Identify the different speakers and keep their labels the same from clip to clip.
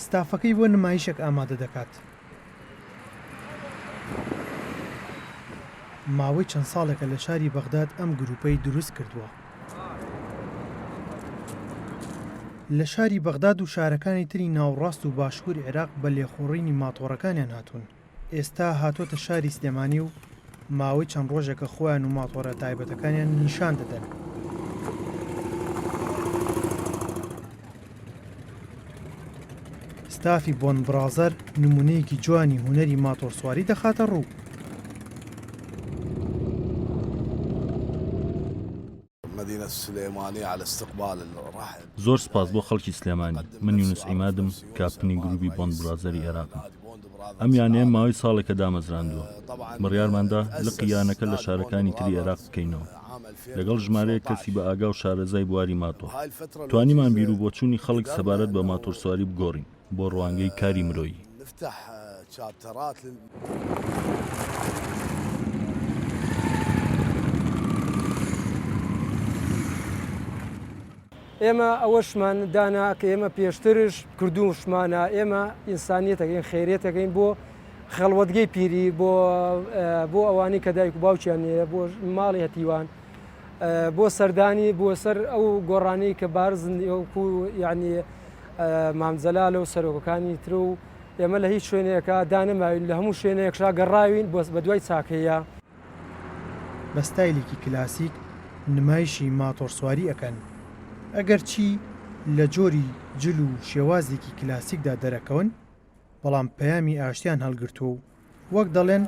Speaker 1: ستافەکەی بۆ نمایشێک ئامادە دەکات. ماوەی چەند ساڵێکە لە شاری بەغداد ئەم گروپەی دروست کردووە. لە شاری بەغداد و شارەکانی تری ناوڕاست و باشووری عێراق بە لێخوڕینی ماتۆڕەکانیان هاتوون. ئێستا هاتوۆتە شاری سلێمانی و ماوەی چەند ڕۆژێکە خۆیان و ماتۆڕە تایبەتەکانیان نیشان دەدەن. ستافی بۆن برازەر نمونەیەکی جوانی هونەری ماتۆرسواری دەخاتە ڕوو.
Speaker 2: زۆر سپاس بۆ خەڵکی سلێمانی. من یونس عیمادم، کاپتنی گروپی بۆن برازەری عێراقم. ئەم یانەیە ماوەی ساڵێکە دامەزراندووە. بڕیارماندا لە قیانەکە لە شارەکانی تری عێراق بکەینەوە لەگەڵ ژمارەیە کەسی بە ئاگا و شارەزای بواری ماتۆر. توانیمان بیر و بۆچوونی خەڵک سەبارەت بە ماتۆرسواری بگۆڕین بۆ ڕوانگەی کاری مرۆیی.
Speaker 3: ئێمە ئەوەشمان دانا کە ئێمە پێشترش کردوشمانە، ئێمە ئینسانیەتەکەین خێرێتەکەین بۆ خەڵوەتگەی پیری بۆ ئەوانی کە دایک و باوچیان هەیە، بۆ ماڵی هەتیوان، بۆ سەردانی بۆ سەر ئەو گۆڕانی کە بارزن وەکو یعنی مامزەلالە و سەرۆکەکانی تر و ئێمە لە هیچ شوێنێکە دانەماوین، لە هەموو شوێنێکشا گەڕاوین بە دوای چاکەیە.
Speaker 1: بە ستایلێکی کلاسیک نمایشی ماتۆرسواری ئەکەن، ئەگەر چی لە جۆری جل و شێوازێکی کلاسیکدا دەرەکەون، بەڵام پەیامی ئاشتیان هەڵگرتووە و وەک دەڵێن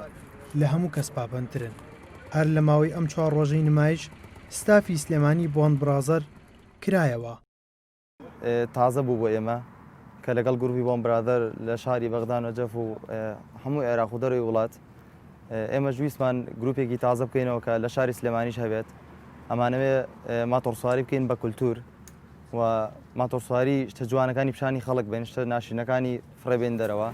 Speaker 1: لە هەموو کەس پابەندترن. هەر لە ماوەی ئەم 4 ڕۆژەی نمایش ستافی سلێمانی بۆن برازەر کرایەوە.
Speaker 4: تازە بوو بۆ ئێمە کە لەگەڵ گروپی بۆن برادەر لە شاری بەغداد و نەجەف و هەموو عێراق و دەروی وڵات ئێمە جویستمان گروپێکی تازە بکەینەوە کە لە شاری سلێمانیش هەبێت. ئەمانەوێ ماتۆرسواری بکەین بە کولتور و ماتۆرسواری شتە جوانەکانی پیشانی خەڵک بین، شتە ناشینەکانی فڕێبێن دەرەوە.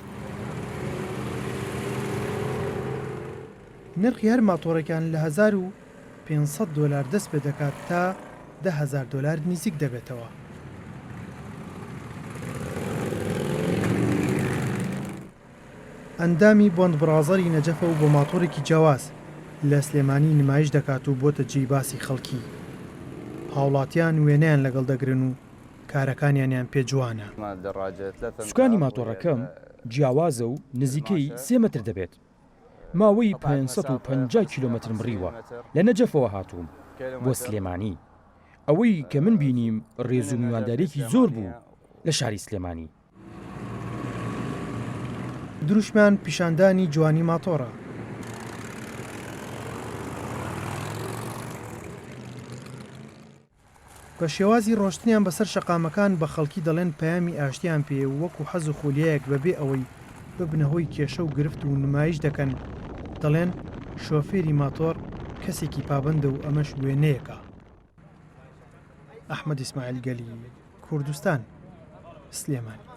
Speaker 1: نرخی هەر ماتۆڕێکیان لە $1500 دەست پێ دەکات تا $10,000 نزیک دەبێتەوە. ئەندامی بۆند برازەری نەجەفە و بۆ ماتۆرێکی جیاواز لە سلێمانی نمایش دەکات و بۆتە جێی باسی خەڵکی. هاوڵاتیان وێنەیان لەگەڵ دەگرن و کارەکانیانیان پێ جوانە.
Speaker 5: سوکانی ماتۆڕەکەم جیاوازە و نزیکەی 3 متر دەبێت. ماوەی 550 کیلۆمەتر مڕیوە. لە نەجەفەوە هاتووم بۆ سلێمانی. ئەوەی کە من بینیم ڕێز و میواندارێکی زۆر بوو لە شاری سلێمانی.
Speaker 1: دروشمان پیشاندانی جوانی ماتۆڕە. بە شێوازی ڕۆشتنیان بەسەر شەقامەکان بە خەڵکی دەڵێن پەیامی ئاشتیان پێ وەکو حەز و خۆلیایەک بەبێ ئەوەی ببنەهۆی کێشە و گرفت و نمایش دەکەن. دەڵێن شۆفێری ماتۆر کەسێکی پابندە و ئەمەش وێنەیەکە. ئەحمەد ئیسماعیل گەلی، کوردستان، سلێمانی.